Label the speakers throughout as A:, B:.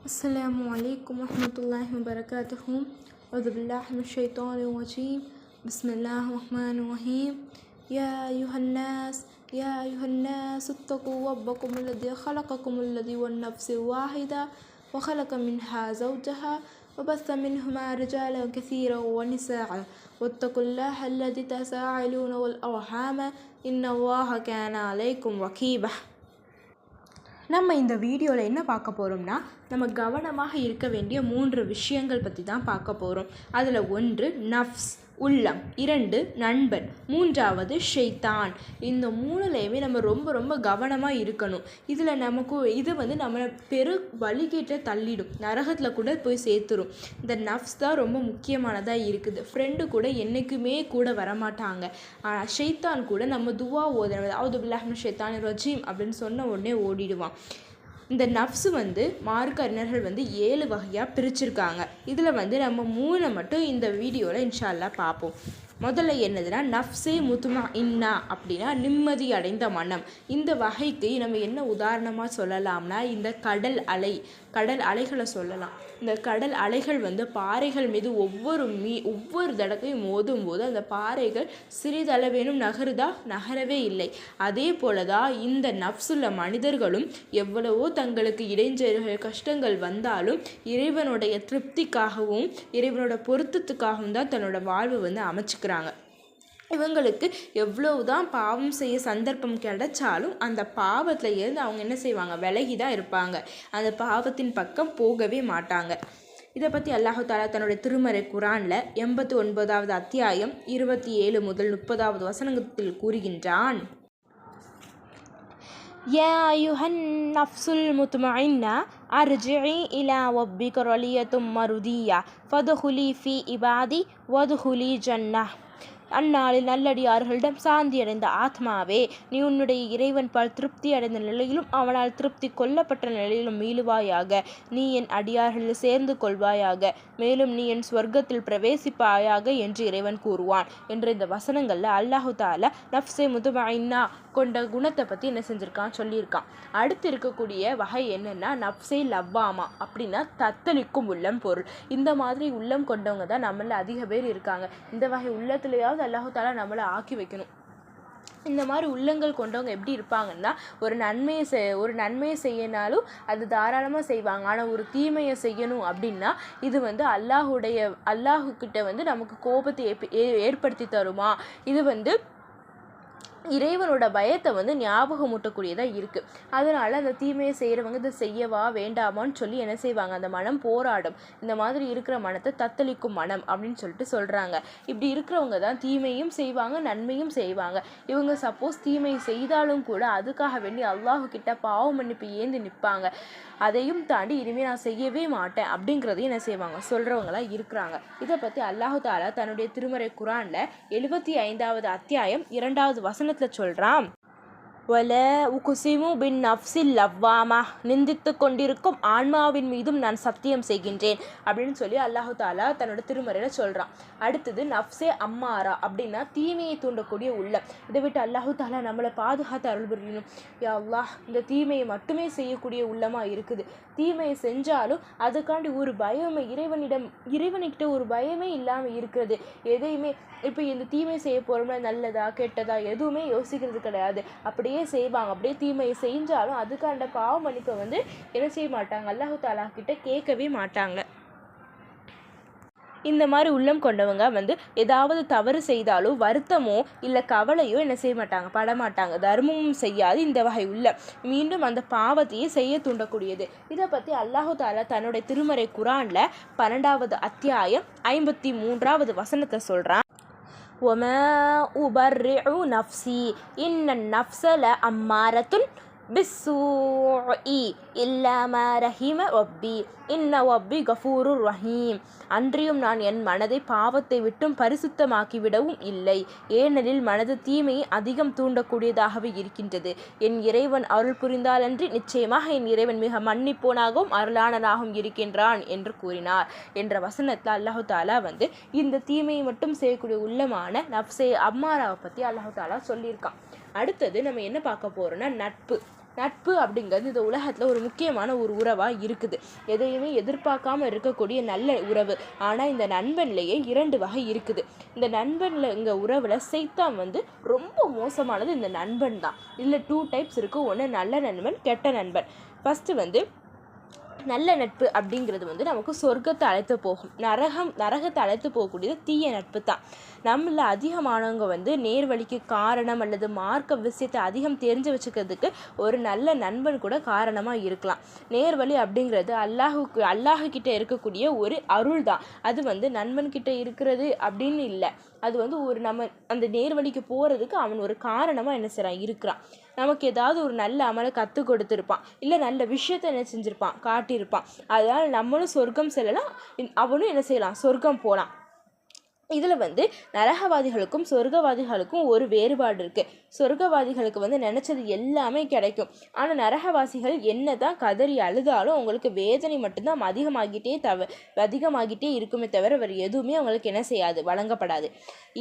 A: السلام عليكم ورحمة الله وبركاته. أعوذ بالله من الشيطان الرجيم. بسم الله الرحمن الرحيم. يا أيها الناس اتقوا ربكم الذي خلقكم الذي والنفس الواحدة وخلق منها زوجها وبث منهما رجالا كثيرا ونساء واتقوا الله الذي تساءلون والأرحام إن الله كان عليكم رقيبا. நம்ம இந்த வீடியோவில் என்ன பார்க்க போகிறோம்னா, நம்ம கவனமாக இருக்க வேண்டிய 3 விஷயங்கள் பற்றி தான் பார்க்க போகிறோம். அதில் 1 நஃப்ஸ் உள்ளம், 2 நண்பன், 3வது ஷைத்தான். இந்த 3லையுமே நம்ம ரொம்ப கவனமாக இருக்கணும். இதில் இது நம்மளை வழிகேட்ட தள்ளிடும், நரகத்தில் கூட போய் சேர்த்துரும். இந்த நஃப்ஸ் தான் ரொம்ப முக்கியமானதாக இருக்குது. ஃப்ரெண்டு கூட என்றைக்குமே கூட வரமாட்டாங்க. ஷைத்தான் கூட நம்ம துவா ஓதுறது அவுது பில்லாஹி மினஷ் ஷைத்தானிர் ரஜீம் அப்படின்னு சொன்ன உடனே ஓடிடுவான். இந்த நஃப்ஸு மார்க்க அறிஞர்கள் 7 வகையாக பிரிச்சிருக்காங்க. இதில் நம்ம 3 மட்டும் இந்த வீடியோவில் இன்ஷா அல்லாஹ் பார்ப்போம். முதல்ல என்னதுன்னா, நஃப்ஸே முத்மஇன்னா அப்படின்னா நிம்மதி அடைந்த மனம். இந்த வகைக்கு நம்ம என்ன உதாரணமாக சொல்லலாம்னா, இந்த கடல் அலைகளை சொல்லலாம். இந்த கடல் அலைகள் பாறைகள் மீது ஒவ்வொரு தடவையும் மோதும் போது அந்த பாறைகள் சிறிதளவேனும் நகரவே இல்லை. அதே போலதான் இந்த நஃப்ஸுள்ள மனிதர்களும் எவ்வளவோ தங்களுக்கு இடைஞ்சல்கள் கஷ்டங்கள் வந்தாலும் இறைவனுடைய திருப்திக்காகவும் இறைவனோட பொருத்தத்துக்காகவும் தான் தன்னோட வாழ்வை அமைச்சுக்கிறாங்க. இவங்களுக்கு எவ்வளவுதான் பாவம் செய்ய சந்தர்ப்பம் கிடைச்சாலும் அந்த பாவத்தில் இருந்து அவங்க என்ன செய்வாங்க, விலகி தான் இருப்பாங்க. அந்த பாவத்தின் பக்கம் போகவே மாட்டாங்க. இதை பற்றி அல்லாஹ் தஆலா தன்னுடைய திருமறை குர்ஆனில் 89வது அத்தியாயம் 27 முதல் 30வது வசனத்தில் கூறுகின்றான். யா அய்யுஹன் நஃப்ஸுல் முத்மஇன்னா அர்ஜிஇ இலா ரப்பிக ரலியத்தும் மருதியா ஃபதுஹுலி ஃபீ இபாதி வதுஹுலி ஜன்னஹ். அந்நாளில் நல்லடியார்களிடம் சாந்தியடைந்த ஆத்மாவே, நீ உன்னுடைய இறைவன் பால் திருப்தி அடைந்த நிலையிலும் அவனால் திருப்தி கொள்ளப்பட்ட நிலையிலும் மீளுவாயாக. நீ என் அடியார்களில் சேர்ந்து கொள்வாயாக, மேலும் நீ என் சொர்க்கத்தில் பிரவேசிப்பாயாக என்று இறைவன் கூறுவான் என்ற இந்த வசனங்களில் அல்லாஹ் தஆலா நஃப்ஸே முத்மஇன்னா கொண்ட குணத்தை பற்றி என்ன செஞ்சுருக்கான் சொல்லியிருக்கான். அடுத்து இருக்கக்கூடிய வகை என்னென்னா, நஃப்ஸே லவ்வாமா அப்படின்னா தத்தளிக்கும் உள்ளம் பொருள். இந்த மாதிரி உள்ளம் கொண்டவங்க தான் நம்மள அதிக பேர் இருக்காங்க. இந்த வகை உள்ளத்துலையாவது அல்லாஹ் தஆலா நம்மளை ஆக்கி வைக்கணும். இந்த மாதிரி உள்ளங்கள் கொண்டவங்க எப்படி இருப்பாங்கன்னா, ஒரு நன்மையை செய்யனாலும் அது தாராளமாக செய்வாங்க. ஆனால் ஒரு தீமையை செய்யணும் அப்படின்னா இது அல்லாஹுக்கிட்ட நமக்கு கோபத்தை ஏற்படுத்தி தருமா, இது இறைவனோட பயத்தை ஞாபகமூட்டக்கூடியதாக இருக்குது. அதனால் அந்த தீமையை செய்கிறவங்க இதை செய்யவா வேண்டாமான்னு சொல்லி என்ன செய்வாங்க, அந்த மனம் போராடும். இந்த மாதிரி இருக்கிற மனத்தை தத்தளிக்கும் மனம் அப்படின்னு சொல்லிட்டு சொல்கிறாங்க. இப்படி இருக்கிறவங்க தான் தீமையும் செய்வாங்க, நன்மையும் செய்வாங்க. இவங்க சப்போஸ் தீமை செய்தாலும் கூட அதுக்காக வேண்டி அல்லாஹுக்கிட்ட பாவ மன்னிப்பு ஏந்தி நிற்பாங்க. அதையும் தாண்டி இனிமேல் நான் செய்யவே மாட்டேன் அப்படிங்கிறதையும் என்ன செய்வாங்க, சொல்கிறவங்களாம் இருக்கிறாங்க. இதை பற்றி அல்லாஹ் தஆலா தன்னுடைய திருமறை குர்ஆனில் 75வது அத்தியாயம் 2வது வசனத்தில் சொல்கிறான். வல உகுசிமு பின் நஃப்ஸில் லவ்வாமா, நிந்தித்து கொண்டிருக்கும் ஆன்மாவின் மீதும் நான் சத்தியம் செய்கின்றேன் அப்படின்னு சொல்லி அல்லாஹ் தஆலா தன்னோட திருமறையில் சொல்கிறான். அடுத்தது நஃப்ஸே அம்மாரா அப்படின்னா தீமையை தூண்டக்கூடிய உள்ளம். இதை விட்டு அல்லாஹ் தஆலா நம்மளை பாதுகாத்து அருள் புரியணும். யா அல்லாஹ், இந்த தீமையை மட்டுமே செய்யக்கூடிய உள்ளமாக இருக்குது. தீமையை செஞ்சாலும் அதுக்காண்டி ஒரு பயமே இறைவன்கிட்ட ஒரு பயமே இல்லாமல் இருக்கிறது. எதையுமே இப்போ இந்த தீமை செய்ய போகிறோம்னா நல்லதா கெட்டதா எதுவுமே யோசிக்கிறது கிடையாது. அப்படியே செய்வாங்க. அப்படியே தீமையை செஞ்சாலும் அதுக்காண்ட பாவ மன்னிப்பை என்ன செய்ய மாட்டாங்க, அல்லாஹ் தஆலா கிட்ட கேட்கவே மாட்டாங்க. இந்த மாதிரி உள்ளம் கொண்டவங்க ஏதாவது தவறு செய்தாலோ வருத்தமோ இல்லை கவலையோ என்ன செய்ய மாட்டாங்க, படமாட்டாங்க. தர்மமும் செய்யாது இந்த வகை உள்ளம் மீண்டும் அந்த பாவத்தையே செய்ய தூண்டக்கூடியது. இதை பற்றி அல்லாஹ் தஆலா தன்னுடைய திருமறை குர்ஆனில் 12வது அத்தியாயம் 53வது வசனத்தை சொல்கிறான். وما أبرئ نفسي إن النفس لأمارة بالسوء إلا ما رحم ربي إن ربي غفور رحيم. அன்றியும் நான் என் மனதை பாவத்தை விட்டும் பரிசுத்தமாக்கிவிடவும் இல்லை, ஏனெனில் மனது தீமையை அதிகம் தூண்டக்கூடியதாகவே இருக்கின்றது. என் இறைவன் அருள் புரிந்தாலன்றி நிச்சயமாக என் இறைவன் மிக மன்னிப்போனாகவும் அருளாளனாகவும் இருக்கின்றான் என்று கூறினார் என்ற வசனத்தில் அல்லாஹ் தஆலா இந்த தீமையை மட்டும் செய்யக்கூடிய உள்ளமான நஃப்ஸே அம்மாராவை பற்றி அல்லாஹ் தஆலா சொல்லியிருக்கான். அடுத்தது நம்ம என்ன பார்க்க போகிறோம்னா, நட்பு. நட்பு அப்படிங்கிறது இந்த உலகத்தில் ஒரு முக்கியமான ஒரு உறவாக இருக்குது. எதையுமே எதிர்பார்க்காம இருக்கக்கூடிய நல்ல உறவு. ஆனால் இந்த நண்பன்லேயே 2 வகை இருக்குது. இந்த நண்பனில் இங்கே உறவில் சைத்தான் வந்து ரொம்ப மோசமானது இந்த நண்பன் தான். இதில் 2 டைப்ஸ் இருக்குது. ஒன்று நல்ல நண்பன், கெட்ட நண்பன். ஃபஸ்ட்டு வந்து நல்ல நட்பு அப்படிங்கிறது வந்து நமக்கு சொர்க்கத்தை அழைத்து போகும். நரகத்தை அழைத்து போகக்கூடியது தீய நட்பு தான். நம்மள அதிகமானவங்க வந்து நேர்வழிக்கு காரணம் அல்லது மார்க்க விஷயத்தை அதிகம் தெரிஞ்சு வச்சுக்கிறதுக்கு ஒரு நல்ல நண்பன் கூட காரணமாக இருக்கலாம். நேர்வழி அப்படிங்கிறது அல்லாஹுக்கிட்ட இருக்கக்கூடிய ஒரு அருள் தான். அது வந்து நண்பன்கிட்ட இருக்கிறது அப்படின்னு இல்லை. அது வந்து நம்ம அந்த நேர்வழிக்கு போகிறதுக்கு அவன் ஒரு காரணமாக என்ன செய்கிறான், இருக்கிறான். நமக்கு ஏதாவது ஒரு நல்ல அமலை கற்றுக் கொடுத்துருப்பான், இல்லை நல்ல விஷயத்தை என்ன செஞ்சுருப்பான், காட்டியிருப்பான். அதனால் நம்மளும் சொர்க்கம் செல்லலாம், அவனும் என்ன செய்யலாம், சொர்க்கம் போகலாம். இதில் வந்து நரகவாதிகளுக்கும் சொர்க்கவாதிகளுக்கும் ஒரு வேறுபாடு இருக்குது. சொர்க்கவாதிகளுக்கு வந்து நினச்சது எல்லாமே கிடைக்கும். ஆனால் நரகவாசிகள் என்ன தான் கதறி அழுதாலும் அவங்களுக்கு வேதனை மட்டும்தான் அதிகமாகிட்டே இருக்குமே தவிர வேறு எதுவுமே அவங்களுக்கு என்ன செய்யாது, வழங்கப்படாது.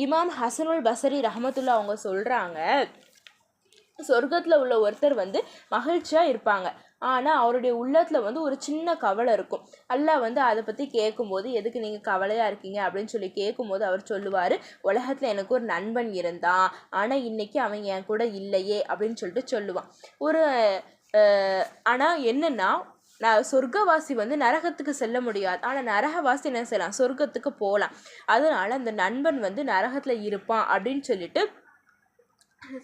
A: இமாம் ஹசனுல் பசரி ரஹமத்துல்லா அவங்க சொல்கிறாங்க, சொர்க்கத்தில் உள்ள ஒருத்தர் வந்து மகிழ்ச்சியாக இருப்பாங்க. ஆனால் அவருடைய உள்ளத்தில் வந்து ஒரு சின்ன கவலை இருக்கும். அல்லாஹ் வந்து அதை பற்றி கேட்கும்போது, எதுக்கு நீங்கள் கவலையாக இருக்கீங்க அப்படின்னு சொல்லி கேட்கும்போது அவர் சொல்லுவார், உலகத்தில் எனக்கு ஒரு நண்பன் இருந்தான், ஆனால் இன்றைக்கி அவன் என் கூட இல்லையே அப்படின்னு சொல்லிட்டு சொல்லுவான். ஆனால் என்னென்னா, சொர்க்கவாசி வந்து நரகத்துக்கு செல்ல முடியாது. ஆனால் நரகவாசி என்ன செய்யலாம், சொர்க்கத்துக்கு போகலாம். அதனால் அந்த நண்பன் வந்து நரகத்தில் இருப்பான் அப்படின்னு சொல்லிட்டு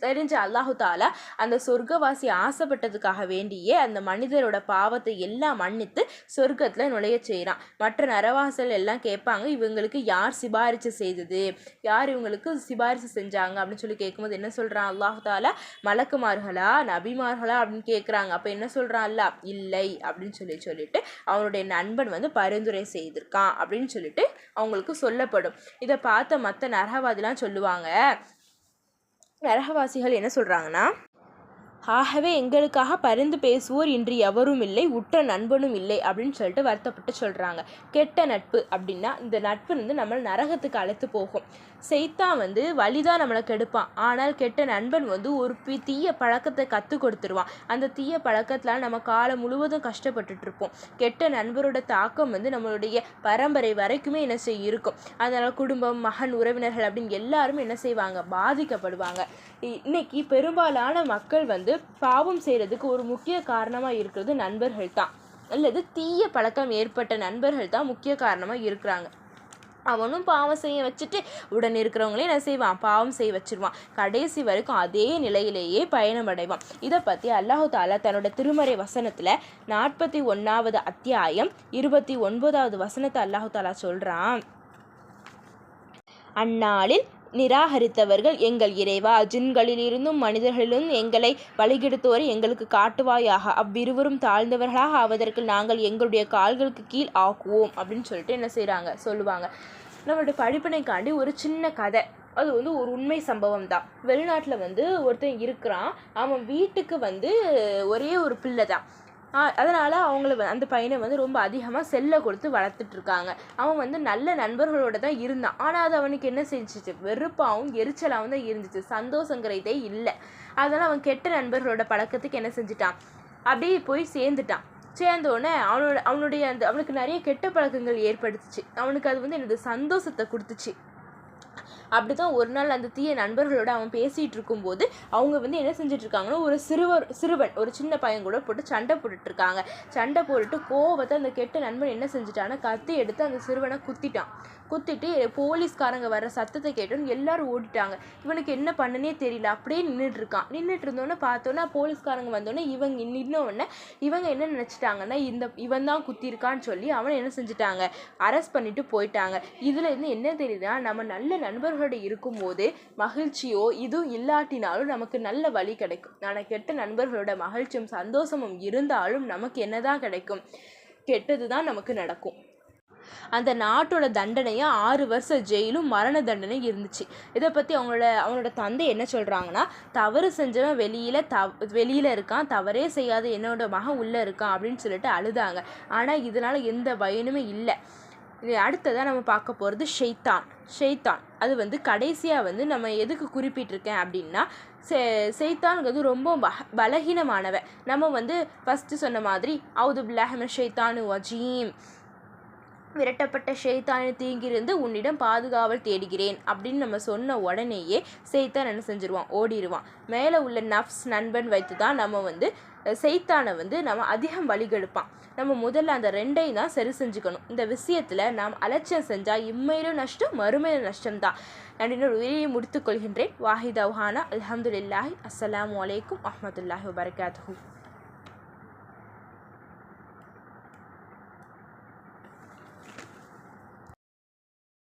A: தெரிஞ்ச அல்லாஹு தாலா அந்த சொர்க்கவாசி ஆசைப்பட்டதுக்காக வேண்டியே அந்த மனிதரோட பாவத்தை எல்லாம் மன்னித்து சொர்க்கத்தில் நுழைய செய்கிறான். மற்ற நரவாசல் எல்லாம் கேட்பாங்க, இவங்களுக்கு யார் சிபாரிசு செய்தது, யார் இவங்களுக்கு சிபாரிசு செஞ்சாங்க அப்படின்னு சொல்லி கேட்கும்போது என்ன சொல்கிறான் அல்லாஹு தாலா, மலக்குமார்களா நபிமார்களா அப்படின்னு கேட்குறாங்க. அப்போ என்ன சொல்கிறான் அல்லாஹ், இல்லை அப்படின்னு சொல்லிட்டு அவனுடைய நண்பன் வந்து பரிந்துரை செய்திருக்கான் அப்படின்னு சொல்லிட்டு அவங்களுக்கு சொல்லப்படும். இதை பார்த்த மற்ற நரகவாதிலாம் சொல்லுவாங்க, நரகவாசிகள் என்ன சொல்கிறாங்கன்னா, ஆகவே எங்களுக்காக பரிந்து பேசுவோர் இன்று எவரும் இல்லை, உற்ற நண்பனும் இல்லை அப்படின்னு சொல்லிட்டு வருத்தப்பட்டு சொல்கிறாங்க. கெட்ட நட்பு அப்படின்னா இந்த நட்பு வந்து நம்மளை நரகத்துக்கு அழைத்து போகும். சைத்தான் வந்து வழிதான் நம்மளை கெடுப்பான். ஆனால் கெட்ட நண்பன் வந்து ஒரு தீய பழக்கத்தை கற்றுக் கொடுத்துருவான். அந்த தீய பழக்கத்தில் நம்ம காலம் முழுவதும் கஷ்டப்பட்டுட்ருப்போம். கெட்ட நண்பரோட தாக்கம் வந்து நம்மளுடைய பரம்பரை வரைக்குமே என்ன இருக்கும். அதனால் குடும்பம், மகன், உறவினர்கள் அப்படின்னு எல்லாருமே என்ன செய்வாங்க, பாதிக்கப்படுவாங்க. இன்னைக்கு பெரும்பாலான மக்கள் வந்து பாவம் செய்கிறதுக்கு ஒரு முக்கிய காரணமாக இருக்கிறது நண்பர்கள் தான், அல்லது தீய பழக்கம் ஏற்பட்ட நண்பர்கள் தான் முக்கிய காரணமாக இருக்கிறாங்க. அவனும் பாவம் செய்ய வச்சுட்டு உடன் இருக்கிறவங்களே என்ன செய்வான், பாவம் செய்ய வச்சிருவான். கடைசி வரைக்கும் அதே நிலையிலேயே பயணம் அடைவான். இதை பற்றி அல்லாஹு தாலா தன்னோட திருமறை வசனத்தில் 41வது அத்தியாயம் 29வது வசனத்தை அல்லாஹு தாலா சொல்கிறான், அந்நாளில் நிராகரித்தவர்கள், எங்கள் இறைவா, ஜின்களிலிருந்தும் மனிதர்களிலிருந்தும் எங்களை வழிகெடுத்தோரை எங்களுக்கு காட்டுவாயாக, அவ்விருவரும் தாழ்ந்தவர்களாக ஆவதற்கு நாங்கள் எங்களுடைய கால்களுக்கு கீழ் ஆக்குவோம் அப்படின்னு சொல்லிட்டு என்ன செய்கிறாங்க, சொல்லுவாங்க. நம்மளுடைய படிப்பினைக்காண்டி ஒரு சின்ன கதை, அது வந்து ஒரு உண்மை சம்பவம் தான். வெளிநாட்டில் வந்து ஒருத்தன் இருக்கிறான், அவன் வீட்டுக்கு வந்து ஒரே ஒரு பிள்ளை தான். அதனால் அந்த பையனை வந்து ரொம்ப அதிகமாக செல்லை கொடுத்து வளர்த்துட்ருக்காங்க. அவன் வந்து நல்ல நண்பர்களோடு தான் இருந்தான். ஆனால் அது அவனுக்கு என்ன செஞ்சிச்சு, வெறுப்பாகவும் எரிச்சலாகவும் தான் இருந்துச்சு, சந்தோஷங்கிறதே இல்லை. அதனால் அவன் கெட்ட நண்பர்களோட பழக்கத்துக்கு என்ன செஞ்சிட்டான், அப்படியே போய் சேர்ந்தோடனே அவனுடைய அவனுக்கு நிறைய கெட்ட பழக்கங்கள் ஏற்படுத்துச்சு. அவனுக்கு அது வந்து எனது சந்தோஷத்தை கொடுத்துச்சு. அப்படி தான் ஒரு நாள் அந்த தீய நண்பர்களோட அவன் பேசிகிட்டு இருக்கும்போது அவங்க வந்து என்ன செஞ்சிட்ருக்காங்கன்னா, ஒரு சிறுவன் ஒரு சின்ன பையன் கூட போட்டு சண்டை போட்டுட்ருக்காங்க. சண்டை போட்டுட்டு கோவத்தை அந்த கெட்ட நண்பன் என்ன செஞ்சிட்டான்னா, கத்தி எடுத்து அந்த சிறுவனை குத்திட்டு போலீஸ்காரங்க வர்ற சத்தத்தை கேட்டோன்னு எல்லாரும் ஓடிட்டாங்க. இவனுக்கு என்ன பண்ணனே தெரியல, அப்படியே நின்றுட்டு இருந்தோன்னே பார்த்தோன்னா போலீஸ்காரங்க வந்தோடனே இவங்க என்ன நினச்சிட்டாங்கன்னா, இவன் தான் குத்திருக்கான்னு சொல்லி அவனை என்ன செஞ்சிட்டாங்க, அரெஸ்ட் பண்ணிட்டு போயிட்டாங்க. இதில் இருந்து என்ன தெரியுதுன்னா, நம்ம நல்ல நண்பர்களோட இருக்கும்போது மகிழ்ச்சியோ இதுவும் இல்லாட்டினாலும் நமக்கு நல்ல வழி கிடைக்கும். ஆனால் கெட்ட நண்பர்களோட மகிழ்ச்சியும் சந்தோஷமும் இருந்தாலும் நமக்கு என்னதான் கிடைக்கும், கெட்டது தான் நமக்கு நடக்கும். அந்த நாட்டோட தண்டனையாக 6 வருஷம் ஜெயிலும் மரண தண்டனை இருந்துச்சு. இதை பற்றி அவனோட தந்தை என்ன சொல்கிறாங்கன்னா, தவறு செஞ்சவன் வெளியில் இருக்கான், தவறே செய்யாத என்னோட மகன் உள்ளே இருக்கான் அப்படின்னு சொல்லிட்டு அழுதாங்க. ஆனால் இதனால் எந்த பயனுமே இல்லை.
B: அடுத்ததாக நம்ம பார்க்க போகிறது ஷெய்தான். அது கடைசியாக நம்ம எதுக்கு குறிப்பிட்டிருக்கேன் அப்படின்னா, ஷெய்தான்ங்கிறது ரொம்ப பலகீனமானவன். நம்ம ஃபஸ்ட்டு சொன்ன மாதிரி அவுது பில்லாஹி மினஷ் ஷைத்தானிர் ரஜீம், விரட்டப்பட்ட ஷைத்தானின் தீங்கிருந்து உன்னிடம் பாதுகாவல் தேடுகிறேன் அப்படின்னு நம்ம சொன்ன உடனேயே ஷைத்தான் என்ன செஞ்சிருவான், ஓடிடுவான். மேலே உள்ள நஃப்ஸ் நண்பன் வைத்து தான் நம்ம ஷைத்தானை நம்ம அதிகம் வழிகெடுப்பான். நம்ம முதல்ல அந்த ரெண்டையும் தான் சரி செஞ்சுக்கணும். இந்த விஷயத்தில் நாம் அலட்சியம் செஞ்சால் இம்மையிலும் நஷ்டம், மறுமையிலும் நஷ்டம்தான். நான் இன்னொரு உரையை முடித்துக்கொள்கின்றேன். வாஹித் அவுஹானா. அல்ஹம்துலில்லாஹி. அஸ்ஸலாமு அலைக்கும் வரஹ்மத்துல்லாஹி வபரகாத்துஹு.